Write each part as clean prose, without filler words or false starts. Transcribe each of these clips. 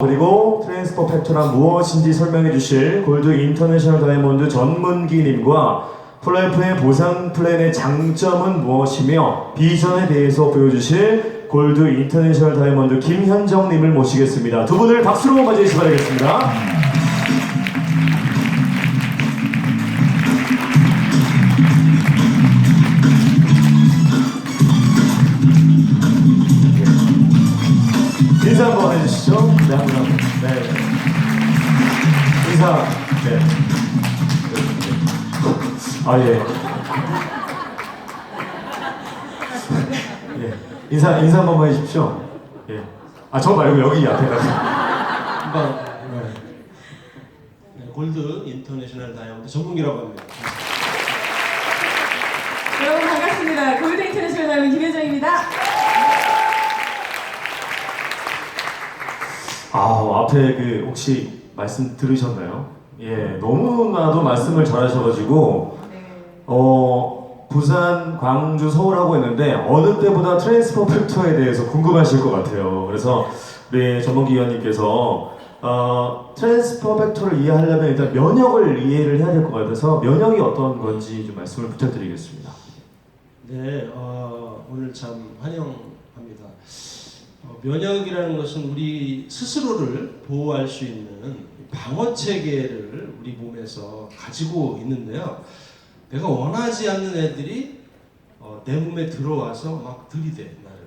그리고 트랜스퍼 팩터란 무엇인지 설명해 주실 골드 인터내셔널 다이아몬드 전문기님과 폴라이프의 보상 플랜의 장점은 무엇이며 비전에 대해서 보여주실 골드 인터내셔널 다이아몬드 김현정님을 모시겠습니다. 두 분을 박수로 맞이해 주시기 바라겠습니다. 인사 한번 해주시죠. 네, 한번. 네. 인사. 네. 아, 예. 예. 인사 한 번만 해주십시오. 예. 아, 저 말고 여기 앞에다가. 네, 골드 인터내셔널 다이아몬드 전문기라고 합니다. 여러분 반갑습니다. 골드 인터내셔널 다이아몬드 김현정입니다. 아, 앞에 그 혹시 말씀 들으셨나요? 예, 너무나도 말씀을 잘하셔가지고 부산, 광주, 서울하고 했는데 어느 때보다 트랜스퍼 팩터에 대해서 궁금하실 것 같아요. 그래서 우리 전문기관님께서 트랜스퍼 팩터를 이해하려면 일단 면역을 이해를 해야 될 것 같아서 면역이 어떤 건지 좀 말씀을 부탁드리겠습니다. 네, 오늘 참 환영합니다. 면역이라는 것은 우리 스스로를 보호할 수 있는 방어 체계를 우리 몸에서 가지고 있는데요. 내가 원하지 않는 애들이 내 몸에 들어와서 막 들이대 나를.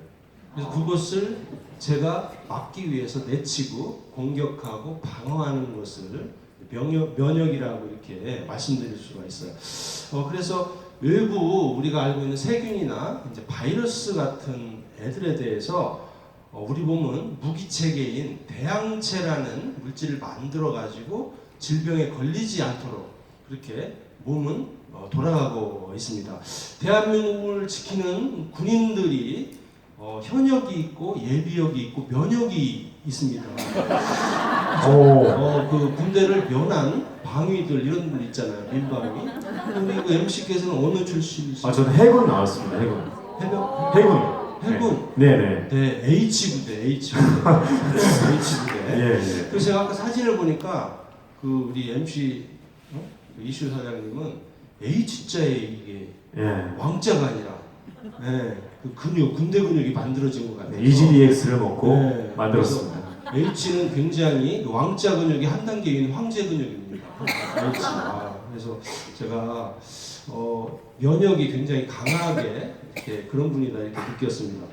그래서 그것을 제가 막기 위해서 내치고 공격하고 방어하는 것을 면역이라고 이렇게 말씀드릴 수가 있어요. 그래서 외부 우리가 알고 있는 세균이나 이제 바이러스 같은 애들에 대해서 우리 몸은 무기체계인 대항체라는 물질을 만들어 가지고 질병에 걸리지 않도록 그렇게 몸은 돌아가고 있습니다. 대한민국을 지키는 군인들이 현역이 있고 예비역이 있고 면역이 있습니다. 그 군대를 면한 방위들 이런 분 있잖아요. 민방위. 우리 그 MC께서는 어느 출신이시죠? 아, 저는 해군 나왔습니다. 해군. 해군. 해군. 네네. 네, H부대, H부대. H부대. 예, 예. 그래서 제가 아까 사진을 보니까 그 우리 MC 이슈 사장님은 H자에 이게 예. 왕자가 아니라 그 근육, 군대 근육이 만들어진 것 같아요. EGDX를 먹고 만들었습니다. H는 굉장히 왕자 근육이 한 단계 위인 황제 근육입니다. H. 그래서 제가 면역이 굉장히 강하게 이렇게 그런 분이다 이렇게 느꼈습니다.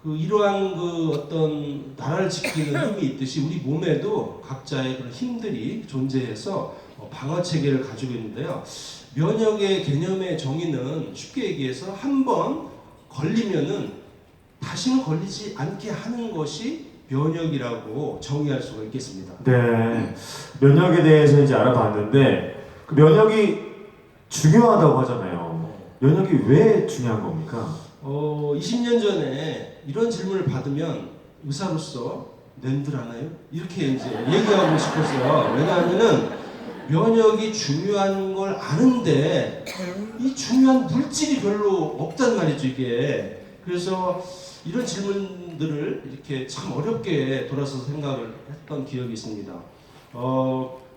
이러한 어떤 나라를 지키는 힘이 있듯이 우리 몸에도 각자의 그런 힘들이 존재해서 방어 체계를 가지고 있는데요. 면역의 개념의 정의는 쉽게 얘기해서 한 번 걸리면은 다시는 걸리지 않게 하는 것이 면역이라고 정의할 수가 있겠습니다. 네, 면역에 대해서 이제 알아봤는데 그 면역이 중요하다고 하잖아요. 면역이 왜 중요한 겁니까? 20년 전에 이런 질문을 받으면 의사로서 낸들하나요? 이렇게 이제 얘기하고 싶었어요. 왜냐하면은 면역이 중요한 걸 아는데 이 중요한 물질이 별로 없단 말이죠, 이게. 그래서 이런 질문들을 이렇게 참 어렵게 돌아서서 생각을 했던 기억이 있습니다.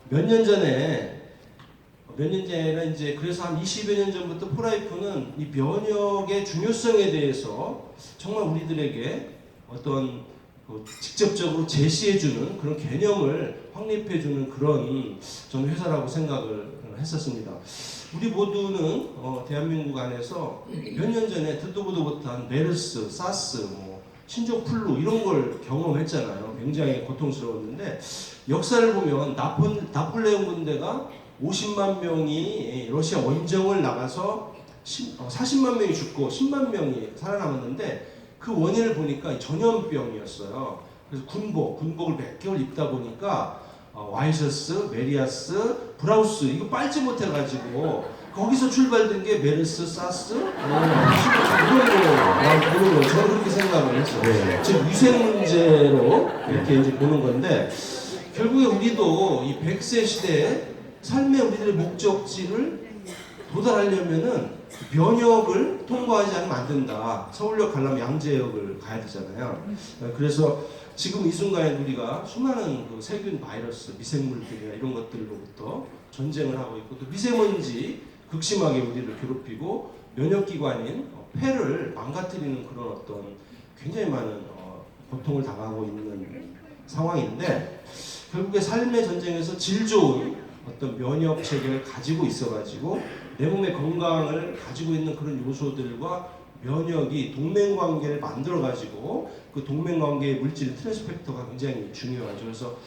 몇 년 전에는 이제 그래서 한 20여 년 전부터 폴라이프는 이 면역의 중요성에 대해서 정말 우리들에게 어떤 직접적으로 제시해주는 그런 개념을 확립해주는 그런 저는 회사라고 생각을 했었습니다. 우리 모두는 대한민국 안에서 몇 년 전에 듣도 보도 못한 메르스, 사스, 신종플루 이런 걸 경험했잖아요. 굉장히 고통스러웠는데 역사를 보면 나폴레옹 군대가 50만 명이 러시아 원정을 나가서 40만 명이 죽고 10만 명이 살아남았는데 그 원인을 보니까 전염병이었어요. 그래서 군복을 몇 개월 입다 보니까 와이셔스, 메리아스, 브라우스 이거 빨지 못해가지고 거기서 출발된 게 메르스, 사스 이런 거 저는 그렇게 생각을 했어요. 네. 즉 위생 문제로 이렇게 이제 보는 건데 결국에 우리도 이 100세 시대에 삶의 우리들의 목적지를 도달하려면은 면역을 통과하지 않으면 안 된다. 서울역 가려면 양재역을 가야 되잖아요. 그래서 지금 이 순간에 우리가 수많은 그 세균, 바이러스, 미생물들이나 이런 것들로부터 전쟁을 하고 있고, 또 미세먼지 극심하게 우리를 괴롭히고 면역기관인 폐를 망가뜨리는 그런 어떤 굉장히 많은 고통을 당하고 있는 상황인데, 결국에 삶의 전쟁에서 질 좋은 어떤 면역 체계를 가지고 있어가지고 내 몸의 건강을 가지고 있는 그런 요소들과 면역이 동맹관계를 만들어가지고 그 동맹관계의 물질 트랜스펙터가 굉장히 중요하죠. 그래서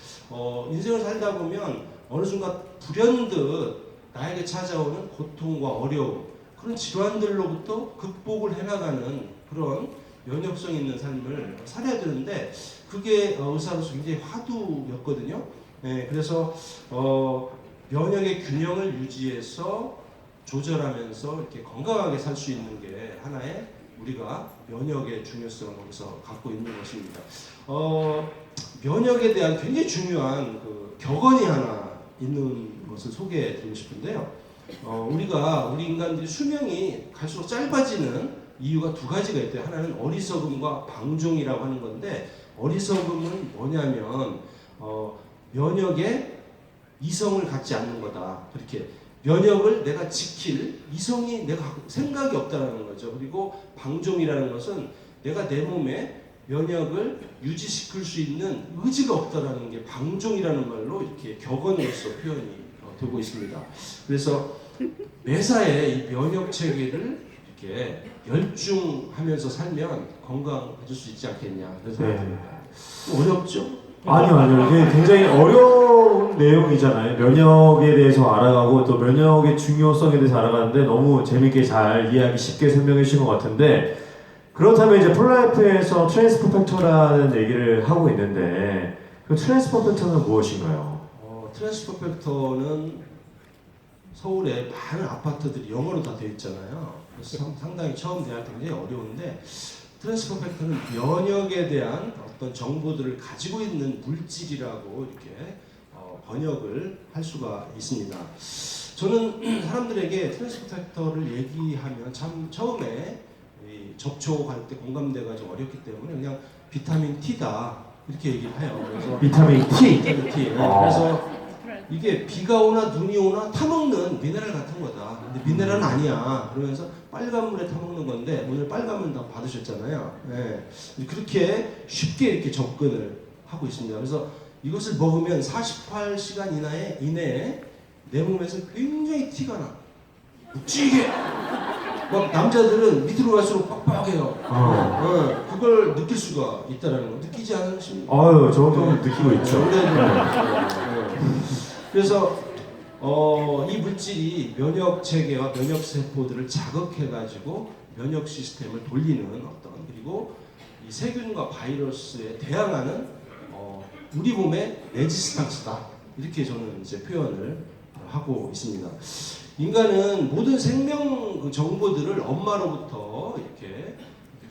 인생을 살다 보면 어느 순간 불현듯 나에게 찾아오는 고통과 어려움, 그런 질환들로부터 극복을 해나가는 그런 면역성 있는 삶을 살아야 되는데, 그게 의사로서 굉장히 화두였거든요. 네, 그래서 면역의 균형을 유지해서 조절하면서 이렇게 건강하게 살 수 있는 게 하나의 우리가 면역의 중요성을 거기서 갖고 있는 것입니다. 면역에 대한 굉장히 중요한 그 격언이 하나 있는 것을 소개해드리고 싶은데요. 우리 인간들이 수명이 갈수록 짧아지는 이유가 두 가지가 있대요. 하나는 어리석음과 방종이라고 하는 건데, 어리석음은 뭐냐면 면역에 이성을 갖지 않는 거다. 그렇게 면역을 내가 지킬 이성이 내가 생각이 없다라는 거죠. 그리고 방종이라는 것은 내가 내 몸에 면역을 유지시킬 수 있는 의지가 없다라는 게 방종이라는 말로 이렇게 격언으로서 표현이 되고 있습니다. 그래서 매사에 이 면역 체계를 이렇게 열중하면서 살면 건강해질 수 있지 않겠냐. 그래서 어렵죠? 아니요. 이게 굉장히 어려운 내용이잖아요. 면역에 대해서 알아가고 또 면역의 중요성에 대해서 알아가는데 너무 재밌게 잘 이해하기 쉽게 설명해 주신 것 같은데, 그렇다면 이제 폴라이프에서 트랜스퍼 팩터라는 얘기를 하고 있는데, 그 트랜스퍼 팩터는 무엇인가요? 트랜스퍼 팩터는 서울에 많은 아파트들이 영어로 다 되어 있잖아요. 그래서 상당히 처음 대할 때 굉장히 어려운데, 트랜스퍼 팩터는 면역에 대한 어떤 정보들을 가지고 있는 물질이라고 이렇게 번역을 할 수가 있습니다. 저는 사람들에게 트랜스퍼 팩터를 얘기하면 참 처음에 접촉할 때 공감대가 좀 어렵기 때문에 그냥 비타민 T다 이렇게 얘기를 해요. 그래서 비타민 T. 비타민 T. 그래서 이게 비가 오나 눈이 오나 타먹는 미네랄 같은 거다. 근데 미네랄은 아니야. 그러면서 빨간 물에 타먹는 건데, 오늘 빨간 물 다 받으셨잖아요. 네. 그렇게 쉽게 이렇게 접근을 하고 있습니다. 그래서 이것을 먹으면 48시간 이내에 내 몸에서 굉장히 티가 나. 묵직해. 막 남자들은 밑으로 갈수록 빡빡해요. 그걸 느낄 수가 있다라는 거. 느끼지 않으십니까? 아유, 저도 느끼고 있죠. 그래서 이 물질이 면역 체계와 면역 세포들을 자극해가지고 면역 시스템을 돌리는 어떤, 그리고 이 세균과 바이러스에 대항하는 우리 몸의 레지스탕스다, 이렇게 저는 이제 표현을 하고 있습니다. 인간은 모든 생명 그 정보들을 엄마로부터 이렇게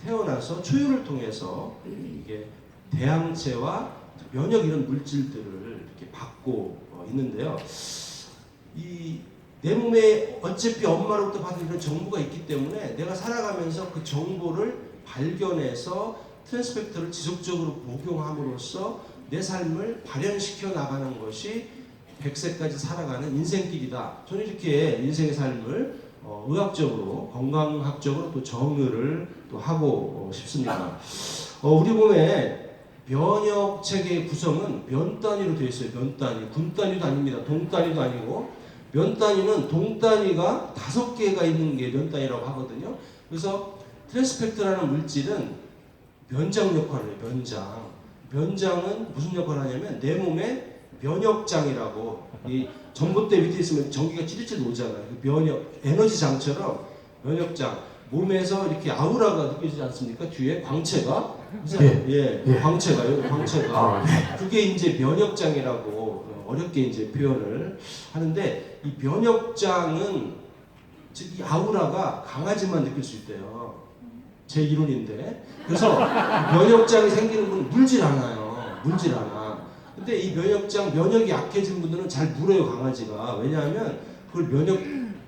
태어나서 초유를 통해서 이게 대항체와 면역 이런 물질들을 이렇게 받고 있는데요. 내 몸에 어차피 엄마로부터 받은 이런 정보가 있기 때문에 내가 살아가면서 그 정보를 발견해서 트랜스펙터를 지속적으로 복용함으로써 내 삶을 발현시켜 나가는 것이 100세까지 살아가는 인생길이다. 저는 이렇게 인생의 삶을 의학적으로, 건강학적으로 또 정의를 또 하고 싶습니다. 우리 몸에 면역 체계의 구성은 면 단위로 되어 있어요. 면 단위. 군 단위도 아닙니다. 동 단위도 아니고, 면 단위는 동 단위가 5개가 있는 게 면 단위라고 하거든요. 그래서 트랜스펙터라는 물질은 면장 역할을 해요. 면장. 면장은 무슨 역할을 하냐면 내 몸에 면역장이라고, 이 전봇대 밑에 있으면 전기가 찌릿찌릿 오잖아요. 그 면역 에너지장처럼 면역장, 몸에서 이렇게 아우라가 느껴지지 않습니까? 뒤에 광채가, 광채가 그게 이제 면역장이라고 어렵게 이제 표현을 하는데, 이 면역장은, 즉 이 아우라가 강아지만 느낄 수 있대요. 제 이론인데. 그래서 면역장이 생기는 분은 물질 않아요. 물질 않아. 근데 이 면역이 약해진 분들은 잘 물어요, 강아지가. 왜냐하면 그걸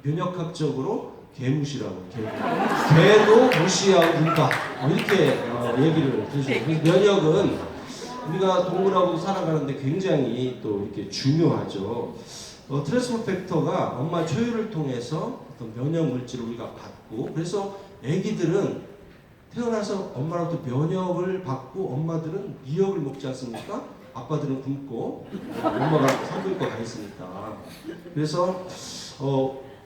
면역학적으로 개무시라고 개도 무시하고 눈다 이렇게 얘기를 드리죠. 그래서 면역은 우리가 동물하고 살아가는데 굉장히 또 이렇게 중요하죠. 트랜스포 팩터가 엄마 초유를 통해서 어떤 면역 물질을 우리가 받고 그래서 아기들은 태어나서 엄마로부터 면역을 받고 엄마들은 미역을 먹지 않습니까? 아빠들은 굶고 엄마가 산부인과 가 있으니까. 그래서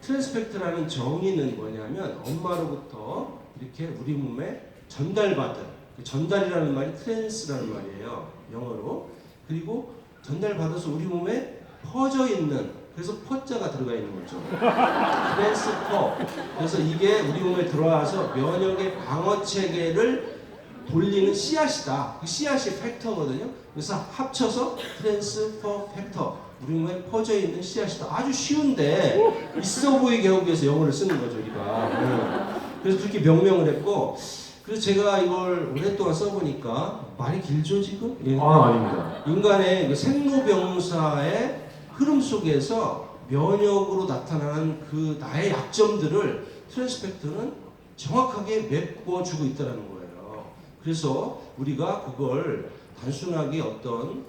트랜스펙트라는 정의는 뭐냐면 엄마로부터 이렇게 우리 몸에 전달받은 전달이라는 말이 트랜스라는 말이에요. 영어로. 그리고 전달받아서 우리 몸에 퍼져 있는 그래서 퍼자가 들어가 있는 거죠. 트랜스퍼. 그래서 이게 우리 몸에 들어와서 면역의 방어 체계를 돌리는 씨앗이다. 그 씨앗이 팩터거든요. 그래서 합쳐서 트랜스퍼 팩터. 우리 몸에 퍼져 있는 씨앗이다. 아주 쉬운데 있어 보이게 하기 위해서 영어를 쓰는 거죠, 우리가. 그래서 그렇게 명명을 했고, 그래서 제가 이걸 오랫동안 써보니까 말이 길죠, 지금? 예. 아닙니다. 인간의 그 생로병사의 흐름 속에서 면역으로 나타나는 그 나의 약점들을 트랜스펙트는 정확하게 메꿔주고 있다는 거예요. 그래서 우리가 그걸 단순하게 어떤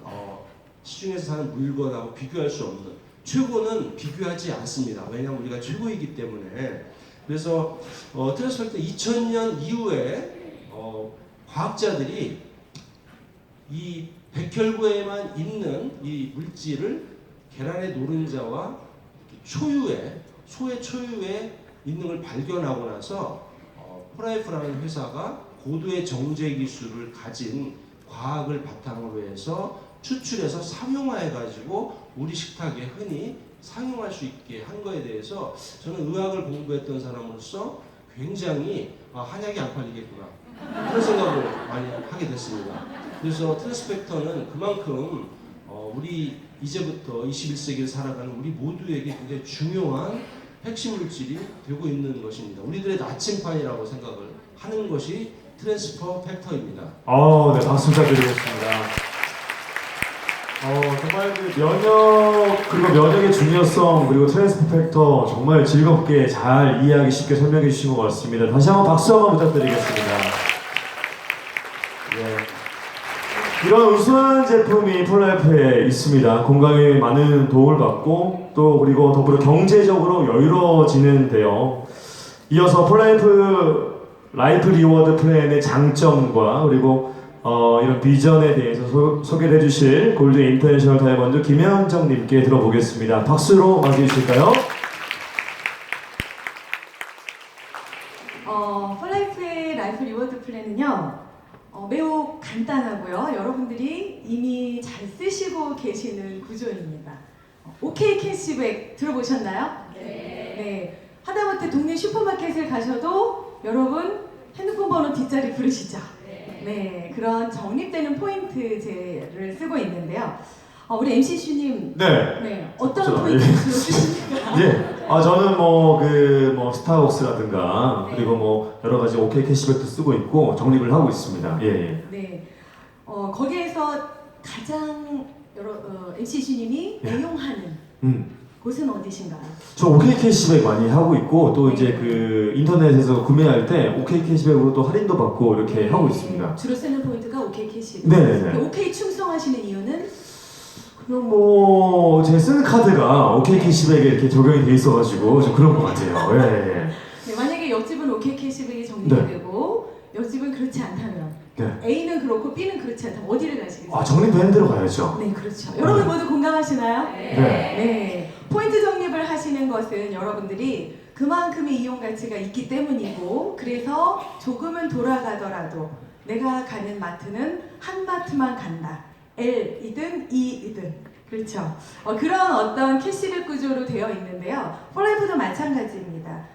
시중에서 사는 물건하고 비교할 수 없는 최고는 비교하지 않습니다. 왜냐하면 우리가 최고이기 때문에. 그래서 트랜스펙트 2000년 이후에 과학자들이 이 백혈구에만 있는 이 물질을 계란의 노른자와 소의 초유에 있는 걸 발견하고 나서 포라이프라는 회사가 고도의 정제 기술을 가진 과학을 바탕으로 해서 추출해서 상용화해 가지고 우리 식탁에 흔히 상용할 수 있게 한 거에 대해서 저는 의학을 공부했던 사람으로서 굉장히 한약이 안 팔리겠구나 그런 생각을 많이 하게 됐습니다. 그래서 트랜스펙터는 그만큼 우리 이제부터 21세기를 살아가는 우리 모두에게 굉장히 중요한 핵심 물질이 되고 있는 것입니다. 우리들의 나침판이라고 생각을 하는 것이 트랜스퍼 팩터입니다. 네, 박수 부탁드리겠습니다. 정말 그 면역 그리고 면역의 중요성 그리고 트랜스퍼 팩터 정말 즐겁게 잘 이해하기 쉽게 설명해 주신 것 같습니다. 다시 한번 박수 한번 부탁드리겠습니다. 이런 우수한 제품이 폴라이프에 있습니다. 건강에 많은 도움을 받고 또 그리고 더불어 경제적으로 여유로워지는데요. 이어서 폴라이프 라이프 리워드 플랜의 장점과 그리고 이런 비전에 대해서 소개를 해주실 골드 인터내셔널 다이아몬드 김현정님께 들어보겠습니다. 박수로 맞이해 주실까요? 폴라이프의 라이프 리워드 플랜은요. 매우 간단하고요. 여러분들이 이미 잘 쓰시고 계시는 구조입니다. OK 캐시백 들어보셨나요? 네. 하다못해 동네 슈퍼마켓을 가셔도 여러분 핸드폰 번호 뒷자리 부르시죠? 네. 그런 적립되는 포인트제를 쓰고 있는데요. 우리 MCC님. 네. 어떤 포인트를 쓰십니까? 저는 스타벅스라든가 그리고 여러 가지 OK 캐시백도 쓰고 있고 적립을 하고 있습니다. 네. 거기에서 가장 MCC님이 애용하는 곳은 어디신가요? 저 OK 캐시백 많이 하고 있고 또 이제 그 인터넷에서 구매할 때 OK 캐시백으로 또 할인도 받고 이렇게 하고 있습니다. 주로 쓰는 포인트가 OK 캐시백. 네네네. OK 충성하시는 이유는? 그냥 제 쓰는 카드가 OK 캐시백에 이렇게 적용이 돼 있어가지고 좀 그런 것 같아요. 네, 만약에 옆집은 OK 캐시백이 정립이 되고 옆집은 그렇지 않다면 A는 그렇고 B는 그렇지 않다면 어디를 가시겠어요? 정립되는 데로 가야죠. 네, 그렇죠. 여러분 모두 공감하시나요? 네. 포인트 적립을 하시는 것은 여러분들이 그만큼의 이용 가치가 있기 때문이고 그래서 조금은 돌아가더라도 내가 가는 마트는 한 마트만 간다. L이든 E이든 그렇죠. 그런 어떤 캐시백 구조로 되어 있는데요. 폴라이프도 마찬가지입니다.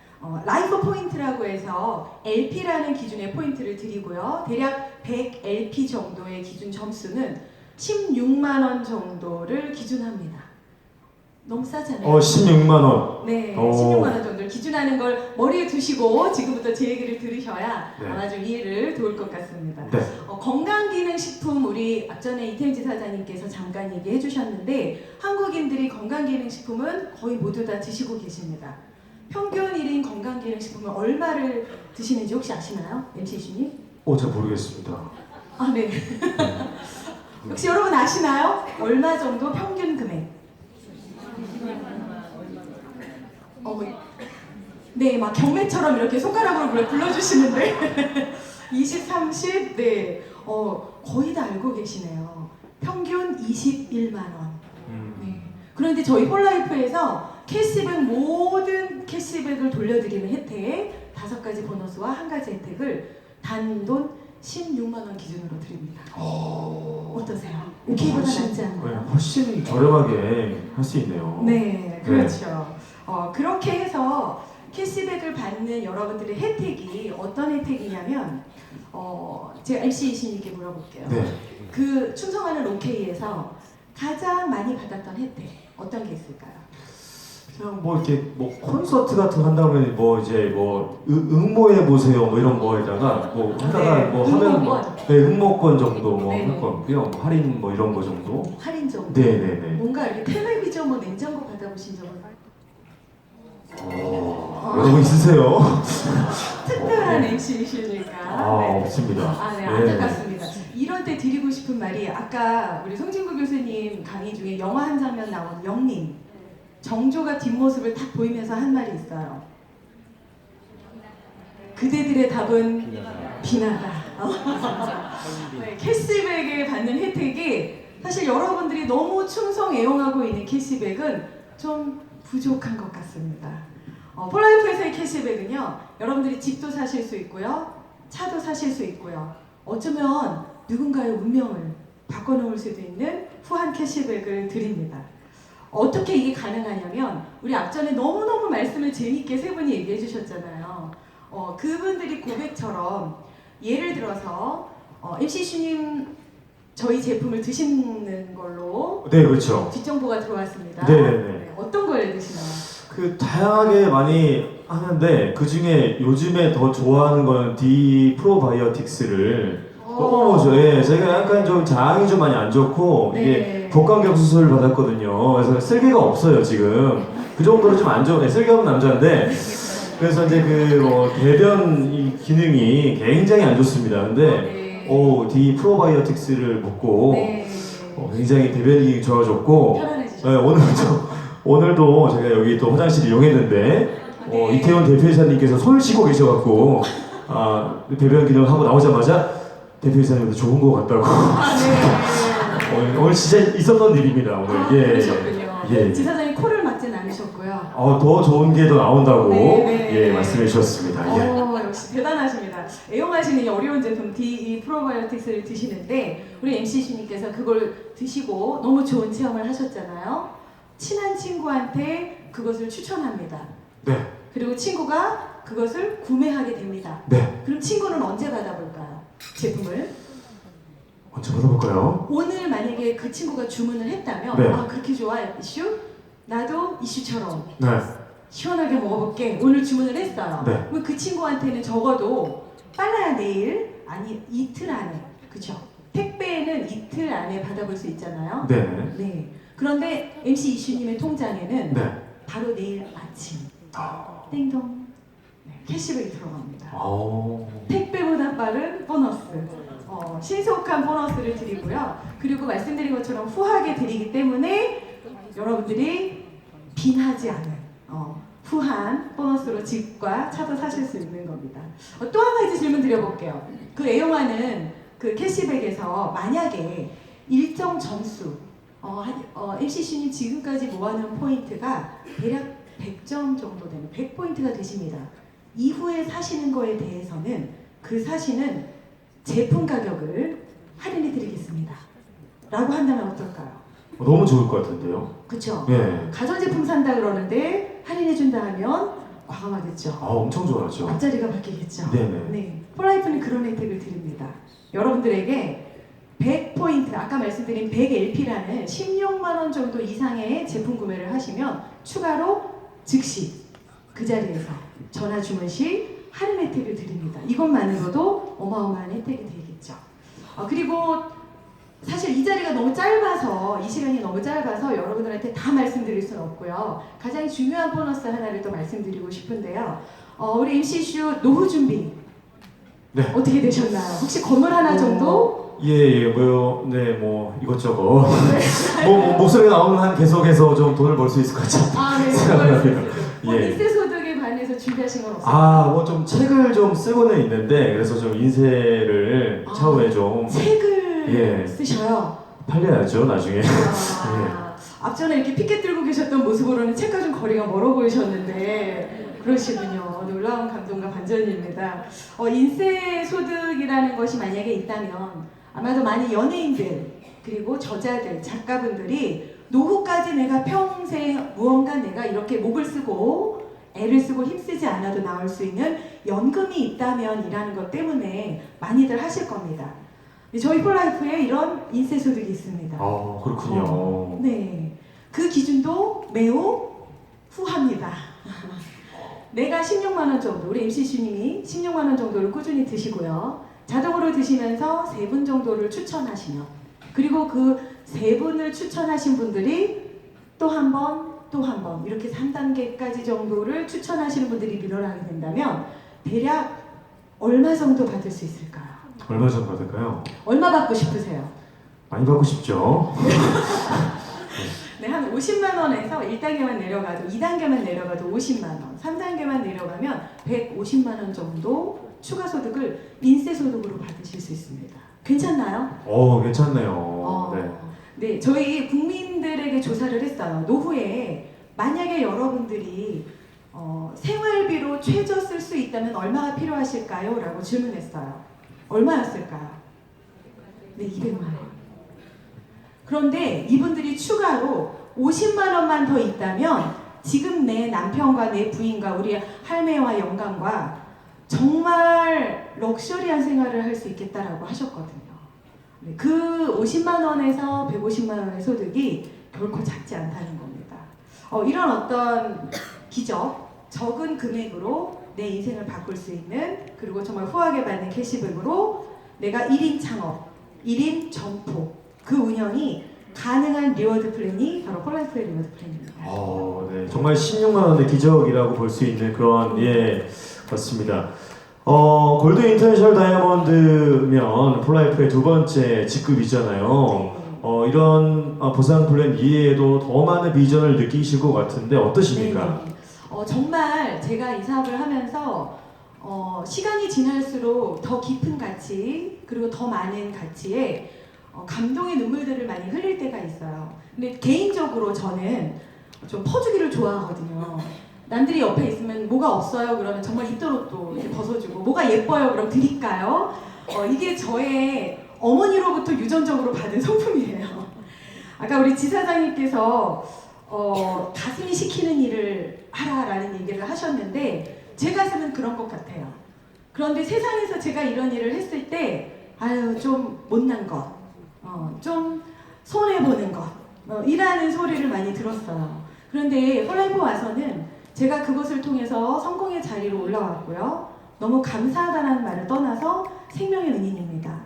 라이프 포인트라고 해서 LP라는 기준의 포인트를 드리고요. 대략 100 LP 정도의 기준 점수는 16만 원 정도를 기준합니다. 너무 싸잖아요. 16만 원. 네, 16만 원 정도를 기준하는 걸 머리에 두시고 지금부터 제 얘기를 들으셔야 아마 좀 이해를 도울 것 같습니다. 건강기능식품 우리 앞전에 이태임지 사장님께서 잠깐 얘기해 주셨는데 한국인들이 건강기능식품은 거의 모두 다 드시고 계십니다. 평균 1인 건강기능식품을 얼마를 드시는지 혹시 아시나요? MC 이슈님? 잘 모르겠습니다. 아, 네. 혹시 여러분 아시나요? 얼마 정도 평균 금액? 네, 막 경매처럼 이렇게 손가락으로 불러주시는데 20, 30, 네, 거의 다 알고 계시네요. 평균 21만 원. 네. 그런데 저희 폴라이프에서 캐시백 모든 캐시백을 돌려드리는 혜택 5가지 보너스와 1가지 혜택을 단돈 16만 원 기준으로 드립니다. 어떠세요? 오케이보다 낫지 않나요? 네, 훨씬 저렴하게 할 수 있네요. 네, 그렇죠. 그렇게 해서 캐시백을 받는 여러분들의 혜택이 어떤 혜택이냐면 제가 MC 이신님께 물어볼게요. 네. 그 충성하는 로케이에서 가장 많이 받았던 혜택 어떤 게 있을까요? 그냥 뭐 이렇게 뭐 콘서트 같은 거 한다면 뭐 이제 뭐 응모해 보세요 뭐 이런 거에다가 뭐 하다가 네, 뭐 하면 뭐, 응모권. 네, 응모권 정도 뭐 네. 할 거고요. 뭐 할인 뭐 이런 거 정도. 할인 정도. 네네네. 뭔가 이렇게 텔레비전 뭐 냉장고 받아보신 적은 여러분 있으세요? 특별한 MC이시니까. 없습니다. 네, 안타깝습니다. 이럴 때 드리고 싶은 말이 아까 우리 송진구 교수님 강의 중에 영화 한 장면 나온 영림 정조가 뒷모습을 딱 보이면서 한 말이 있어요. 그대들의 답은 비나다. 네, 캐시백에 받는 혜택이 사실 여러분들이 너무 충성 애용하고 있는 캐시백은 좀 부족한 것 같습니다. 폴라이프에서의 캐시백은요, 여러분들이 집도 사실 수 있고요, 차도 사실 수 있고요, 어쩌면 누군가의 운명을 바꿔놓을 수도 있는 후한 캐시백을 드립니다. 어떻게 이게 가능하냐면 우리 앞전에 너무너무 말씀을 재밌게 세 분이 얘기해 주셨잖아요. 그분들이 고백처럼 예를 들어서 MC 슈님 저희 제품을 드시는 걸로 네, 그렇죠. 뒷정보가 들어왔습니다. 네네네. 네, 어떤 걸 드시나요? 그 다양하게 많이 하는데 그 중에 요즘에 더 좋아하는 거는 D 프로바이오틱스를 예, 제가 약간 좀 장이 좀 많이 안 좋고 네. 이게 복강경 수술을 받았거든요. 그래서 쓸개가 없어요 지금. 그 정도로 좀 안 좋은 쓸개 없는 남자인데 그래서 이제 그 대변 이 기능이 굉장히 안 좋습니다. 근데 네. D 프로바이오틱스를 먹고 네. 굉장히 대변 기능이 좋아졌고 편안해지셨어요. 네, 오늘도 제가 여기 또 화장실 이용했는데 네. 이태원 대표이사님께서 손을 씻고 계셔갖고 대변 기능 하고 나오자마자 대표이사님한테 좋은 거 같다고 네. 오늘 진짜 있었던 일입니다 오늘. 그러셨군요. 예. 지사장님 코를 막진 않으셨고요. 더 좋은 게 더 나온다고 네. 말씀해 주셨습니다. 예. 역시 대단하십니다. 애용하시는 이 어려운 제품 D 프로바이오틱스를 드시는데 우리 MC 주님께서 그걸 드시고 너무 좋은 체험을 하셨잖아요. 친한 친구한테 그것을 추천합니다. 네. 그리고 친구가 그것을 구매하게 됩니다. 네. 그럼 친구는 언제 받아볼까요? 제품을? 언제 받아볼까요? 오늘 만약에 그 친구가 주문을 했다면 네. 그렇게 좋아 이슈? 나도 이슈처럼 네. 시원하게 먹어볼게. 오늘 주문을 했어요. 네. 그럼 그 친구한테는 적어도 빨라야 내일, 아니 이틀 안에, 그죠? 택배는 이틀 안에 받아볼 수 있잖아요. 네. 네. 그런데 MC 이슈님의 통장에는 네. 바로 내일 아침 땡동 캐시백이 들어갑니다. 택배보다 빠른 보너스. 신속한 보너스를 드리고요. 그리고 말씀드린 것처럼 후하게 드리기 때문에 여러분들이 빈하지 않은 후한 보너스로 집과 차도 사실 수 있는 겁니다. 또 한 가지 질문 드려볼게요. 그 애용하는 그 캐시백에서 만약에 일정 점수 MCC님 지금까지 모아놓은 포인트가 대략 100점 정도 되는 100포인트가 되십니다. 이후에 사시는 거에 대해서는 그 사시는 제품 가격을 할인해 드리겠습니다. 라고 한다면 어떨까요? 너무 좋을 것 같은데요. 그쵸? 예. 가전제품 산다 그러는데 할인해 준다 하면 과감하겠죠. 엄청 좋아하죠. 앞자리가 바뀌겠죠. 네네. 네. 폴라이프는 그런 혜택을 드립니다. 여러분들에게 100포인트, 아까 말씀드린 100LP라는 16만 원 정도 이상의 제품 구매를 하시면 추가로 즉시 그 자리에서 전화 주문 시 할인 혜택을 드립니다. 이것만으로도 어마어마한 혜택이 되겠죠. 그리고 사실 이 자리가 너무 짧아서 이 시간이 너무 짧아서 여러분들한테 다 말씀드릴 수는 없고요. 가장 중요한 보너스 하나를 또 말씀드리고 싶은데요. 우리 MC쇼 노후 준비 네. 어떻게 되셨나요? 혹시 건물 하나 정도? 예, 뭐 이것저것 목소리가 나오는 한 계속해서 좀 돈을 벌 수 있을 것 같죠. 네. 생각나네요. 예. 인세 소득에 반해서 준비하신 건 없어요? 뭐 좀 책을 좀 쓰고는 있는데 그래서 좀 인쇄를 차후에 좀 책을 예. 쓰셔요? 팔려야죠 나중에. 앞전에 이렇게 피켓 들고 계셨던 모습으로는 책과 좀 거리가 멀어 보이셨는데 그러시군요. 놀라운 감동과 반전입니다. 인세 소득이라는 것이 만약에 있다면 아마도 많은 연예인들 그리고 저자들, 작가분들이 노후까지 내가 평생 무언가 내가 이렇게 목을 쓰고 애를 쓰고 힘쓰지 않아도 나올 수 있는 연금이 있다면 이라는 것 때문에 많이들 하실 겁니다. 저희 폴라이프에 이런 인세 소득이 있습니다. 그렇군요. 네. 그 기준도 매우 후합니다. 내가 16만 원 정도, 우리 MCC님이 16만 원 정도를 꾸준히 드시고요. 자동으로 드시면서 3분 정도를 추천하시면 그리고 그 3분을 추천하신 분들이 또 한 번, 또 한 번 이렇게 3단계까지 정도를 추천하시는 분들이 늘어나게 된다면 대략 얼마 정도 받을 수 있을까요? 얼마 정도 받을까요? 얼마 받고 싶으세요? 많이 받고 싶죠. 네, 한 50만 원에서 1단계만 내려가도 2단계만 내려가도 50만 원, 3단계만 내려가면 150만 원 정도 추가 소득을 인세 소득으로 받으실 수 있습니다. 괜찮나요? 괜찮네요. 네, 저희 국민들에게 조사를 했어요. 노후에 만약에 여러분들이 생활비로 최저 쓸 수 있다면 얼마가 필요하실까요? 라고 질문했어요. 얼마였을까요? 네, 200만 원. 그런데 이분들이 추가로 50만 원만 더 있다면 지금 내 남편과 내 부인과 우리 할매와 영감과 정말 럭셔리한 생활을 할 수 있겠다라고 하셨거든요. 그 50만 원에서 150만 원의 소득이 결코 작지 않다는 겁니다. 이런 어떤 기적, 적은 금액으로 내 인생을 바꿀 수 있는 그리고 정말 후하게 받는 캐시백으로 내가 1인 창업, 1인 점포 그 운영이 가능한 리워드 플랜이 바로 폴라이프의 리워드 플랜입니다. 네, 정말 16만 원의 기적이라고 볼 수 있는 그런 맞습니다. 골드 인터내셔널 다이아몬드면 폴라이프의 두 번째 직급이잖아요. 이런 보상 플랜 이외에도 더 많은 비전을 느끼실 것 같은데 어떠십니까? 정말 제가 이 사업을 하면서 시간이 지날수록 더 깊은 가치 그리고 더 많은 가치에 감동의 눈물들을 많이 흘릴 때가 있어요. 근데 개인적으로 저는 좀 퍼주기를 좋아하거든요. 남들이 옆에 있으면 뭐가 없어요? 그러면 정말 입더럽도 이렇게 벗어주고 뭐가 예뻐요? 그럼 드릴까요? 이게 저의 어머니로부터 유전적으로 받은 성품이에요. 아까 우리 지사장님께서 가슴이 시키는 일을 하라라는 얘기를 하셨는데 제 가슴은 그런 것 같아요. 그런데 세상에서 제가 이런 일을 했을 때 좀 못난 것, 좀 손해보는 것 이라는 소리를 많이 들었어요. 그런데 폴라이프 와서는 제가 그것을 통해서 성공의 자리로 올라왔고요. 너무 감사하다는 말을 떠나서 생명의 은인입니다.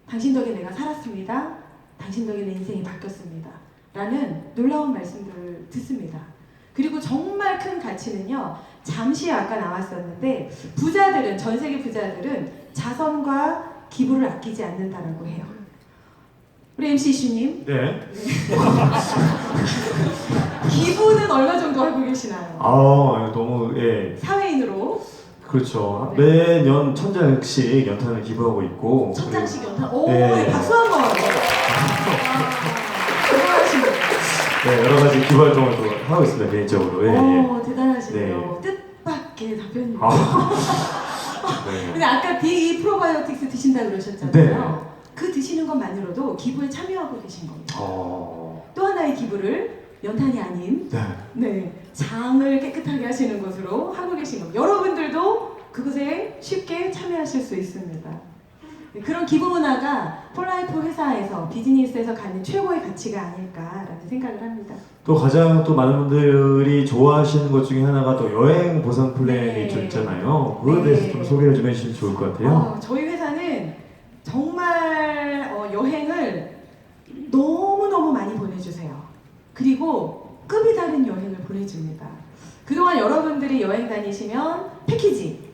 당신 덕에 내가 살았습니다. 당신 덕에 내 인생이 바뀌었습니다. 라는 놀라운 말씀들을 듣습니다. 그리고 정말 큰 가치는요. 잠시 아까 나왔었는데 부자들은 전 세계 부자들은 자선과 기부를 아끼지 않는다라고 해요. 우리 MC 슈님. 네. 기부는 얼마 정도 하고 계시나요? 너무 사회인으로. 그렇죠. 매년 1,000장씩 연탄을 기부하고 있고. 1,000장씩 연탄. 네. 박수 한번. 대단하시네요. 네, 여러 가지 기부 활동을 또 하고 있습니다 개인적으로. 대단하시네요. 뜻밖의 답변이에요. 네. 근데 아까 B 프로바이오틱스 드신다고 그러셨잖아요. 그 드시는 것만으로도 기부에 참여하고 계신 겁니다. 또 하나의 기부를 연탄이 아닌 장을 깨끗하게 하시는 것으로 하고 계신 겁니다. 여러분들도 그것에 쉽게 참여하실 수 있습니다. 그런 기부 문화가 폴라이프 회사에서 비즈니스에서 갖는 최고의 가치가 아닐까라는 생각을 합니다. 또 가장 또 많은 분들이 좋아하시는 것 중에 하나가 또 여행 보상 플랜이 좀 있잖아요. 그거에 대해서 좀 소개를 좀 해주시면 좋을 것 같아요. 저희 회사는 정말 여행을 그리고 급이 다른 여행을 보내줍니다. 그동안 여러분들이 여행 다니시면 패키지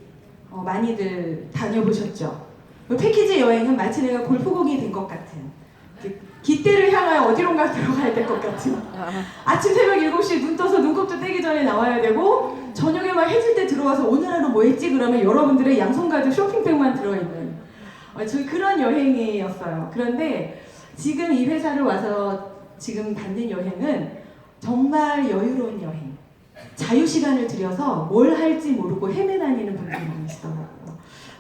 많이들 다녀보셨죠? 그 패키지 여행은 마치 내가 골프공이 된 것 같은, 깃대를 향하여 어디론가 들어가야 될 것 같은, 아침 새벽 7시에 눈 떠서 눈곱도 떼기 전에 나와야 되고 저녁에 막 해질 때 들어와서 오늘 하루 뭐 했지? 그러면 여러분들의 양손가득 쇼핑백만 들어있는 저희 그런 여행이었어요. 그런데 지금 이 회사를 와서 지금 받는 여행은 정말 여유로운 여행, 자유시간을 들여서 뭘 할지 모르고 헤매다니는 분들이 많으시더라고요.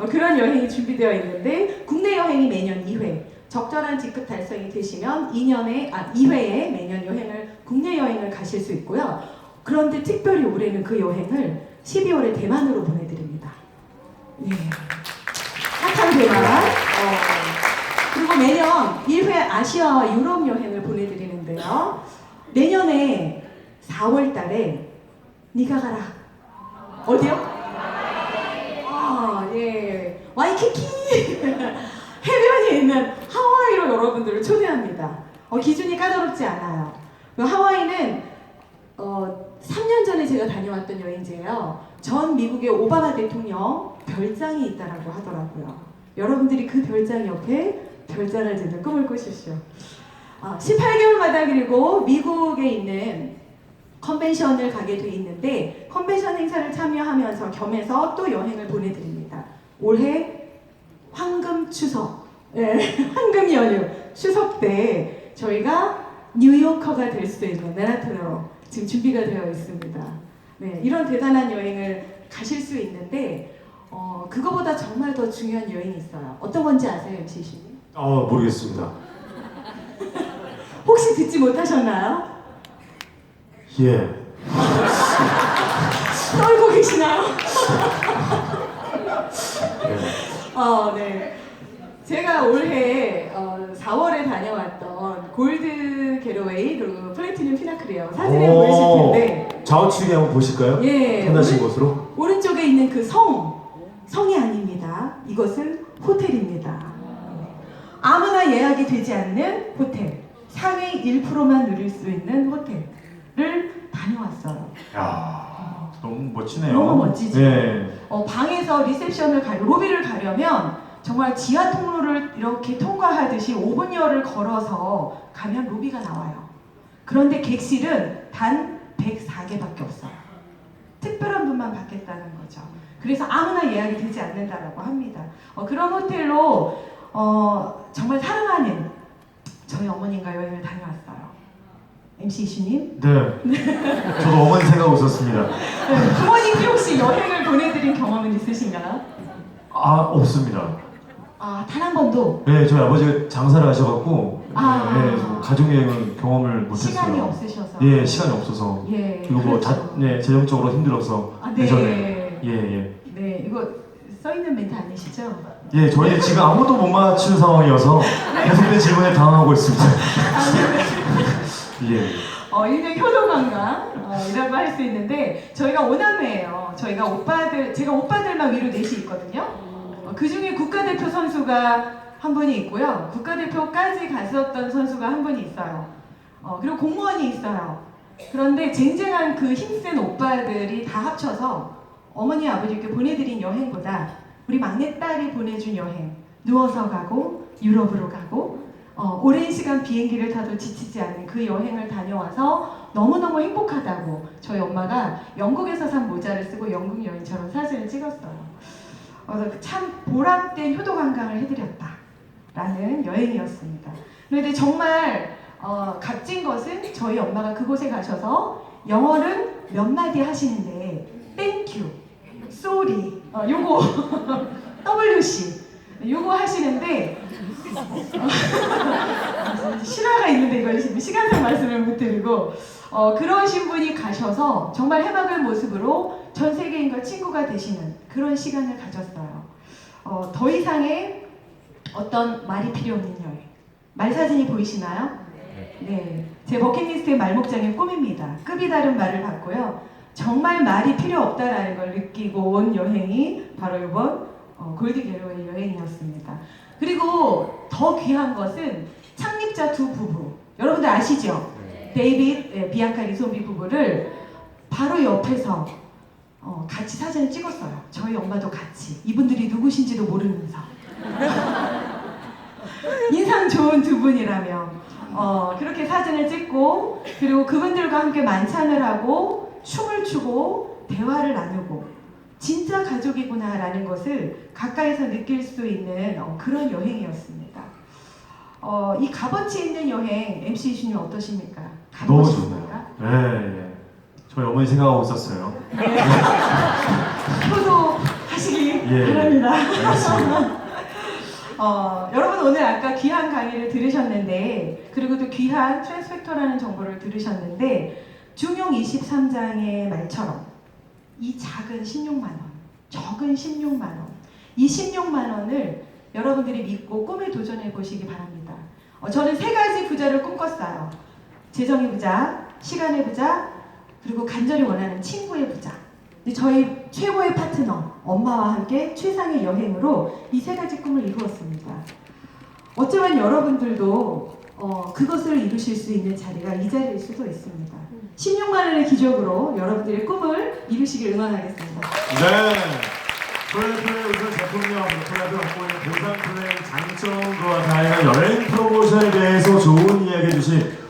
그런 여행이 준비되어 있는데 국내 여행이 매년 2회, 적절한 직급 달성이 되시면 2회에 매년 국내 여행을 가실 수 있고요. 그런데 특별히 올해는 그 여행을 12월에 대만으로 보내드립니다. 네. 핫한 대만. 그리고 매년 1회 아시아와 유럽 여행을 보내드리는데요. 내년에 4월 달에 니가 가라. 어디요? 예. 와이키키! 해변에 있는 하와이로 여러분들을 초대합니다. 기준이 까다롭지 않아요. 하와이는 3년 전에 제가 다녀왔던 여행지예요. 전 미국의 오바마 대통령 별장이 있다라고 하더라고요. 여러분들이 그 별장 옆에 별장을 짓는 꿈을 꾸십시오. 18개월마다 그리고 미국에 있는 컨벤션을 가게 돼 있는데 컨벤션 행사를 참여하면서 겸해서 또 여행을 보내드립니다. 올해 황금 추석, 황금 연휴 추석 때 저희가 뉴요커가 될 수 있는 맨하탄으로 지금 준비가 되어 있습니다. 네, 이런 대단한 여행을 가실 수 있는데 그거보다 정말 더 중요한 여행이 있어요. 어떤 건지 아세요, MC님? 모르겠습니다. 혹시 듣지 못하셨나요? 예. 떨고 계시나요? 예. 네. 제가 올해 4월에 다녀왔던 골드 게러웨이 그리고 플래티늄 피나클이에요. 사진에 보이실 텐데 좌우측에 한번 보실까요? 예, 편하신 곳으로. 오른쪽에 있는 그 성이 아닙니다. 이것은 호텔입니다. 아무나 예약이 되지 않는 호텔, 상위 1%만 누릴 수 있는 호텔을 다녀왔어요. 야, 너무 멋지네요. 너무 멋지죠. 네. 방에서 리셉션을 로비를 가려면 정말 지하 통로를 이렇게 통과하듯이 5분여를 걸어서 가면 로비가 나와요. 그런데 객실은 단 104개밖에 없어요. 특별한 분만 받겠다는 거죠. 그래서 아무나 예약이 되지 않는다라고 합니다. 그런 호텔로 정말 사랑하는 저희 어머님과 여행을 다녀왔어요. MC 이슈님? 네. 저도 어머니 생각하고 있었습니다. 부모님께 혹시 여행을 보내드린 경험은 있으신가요? 없습니다. 단 한 번도? 네, 저희 아버지가 장사를 하셔갖고 네, 가족 여행은 경험을 못했어요. 시간이 없으셔서. 예, 시간이 없어서. 예. 그리고 그렇죠. 재정적으로 힘들어서 네. 예전에. 예. 네, 이거 써있는 멘트 아니시죠? 예, 저희는 지금 아무도 못 맞춘 상황이어서 계속된 질문에 당황하고 있습니다. 예. 일명 효도관광이라고 할 수 있는데 저희가 오남매예요. 제가 오빠들만 위로 넷이 있거든요. 그 중에 국가대표 선수가 한 분이 있고요. 국가대표까지 갔었던 선수가 한 분이 있어요. 그리고 공무원이 있어요. 그런데 쟁쟁한 그 힘센 오빠들이 다 합쳐서 어머니 아버지께 보내드린 여행보다 우리 막내딸이 보내준 여행, 누워서 가고 유럽으로 가고 오랜 시간 비행기를 타도 지치지 않는 그 여행을 다녀와서 너무너무 행복하다고 저희 엄마가 영국에서 산 모자를 쓰고 영국 여행처럼 사진을 찍었어요. 참 보람된 효도관광을 해드렸다라는 여행이었습니다. 그런데 정말 값진 것은 저희 엄마가 그곳에 가셔서 영어는 몇 마디 하시는데 Thank you, Sorry, 요거 WC 요거 하시는데 실화가 있는데 이걸 시간상 말씀을 못 드리고 그러신 분이 가셔서 정말 해맑은 모습으로 전 세계인과 친구가 되시는 그런 시간을 가졌어요. 더 이상의 어떤 말이 필요 없는 여행. 말 사진이 보이시나요? 네, 제 버킷리스트의 말목장의 꿈입니다. 급이 다른 말을 받고요. 정말 말이 필요 없다라는 걸 느끼고 온 여행이 바로 이번 골드 게러웨이 여행이었습니다. 그리고 더 귀한 것은 창립자 두 부부. 여러분들 아시죠? 데이빗, 비앙카 리솜비 부부를 바로 옆에서 같이 사진을 찍었어요. 저희 엄마도 같이. 이분들이 누구신지도 모르면서. 인상 좋은 두 분이라며 그렇게 사진을 찍고, 그리고 그분들과 함께 만찬을 하고 춤을 추고 대화를 나누고 진짜 가족이구나라는 것을 가까이서 느낄 수 있는 그런 여행이었습니다. 이 값어치 있는 여행 MC 이슈님 어떠십니까? 가보고 너무 싶습니까? 좋네요. 예. 저희 어머니 생각하고 있었어요. 효도하시기 예. 바랍니다. 알겠습니다. 여러분 오늘 아까 귀한 강의를 들으셨는데, 그리고 또 귀한 트랜스팩터라는 정보를 들으셨는데, 중용 23장의 말처럼 이 작은 16만 원, 적은 16만 원, 이 16만 원을 여러분들이 믿고 꿈에 도전해 보시기 바랍니다. 저는 3가지 부자를 꿈꿨어요. 재정의 부자, 시간의 부자, 그리고 간절히 원하는 친구의 부자. 근데 저희 최고의 파트너, 엄마와 함께 최상의 여행으로 이 3가지 꿈을 이루었습니다. 어쩌면 여러분들도 그것을 이루실 수 있는 자리가 이 자리일 수도 있습니다. 16만 원의 기적으로 여러분들의 꿈을 이루시길 응원하겠습니다. 네. 플레이의 우선 제품명, 플레이가 갖고 있는 보상 플레이 장점과 다양한 여행 프로모션에 대해서 좋은 이야기 해주신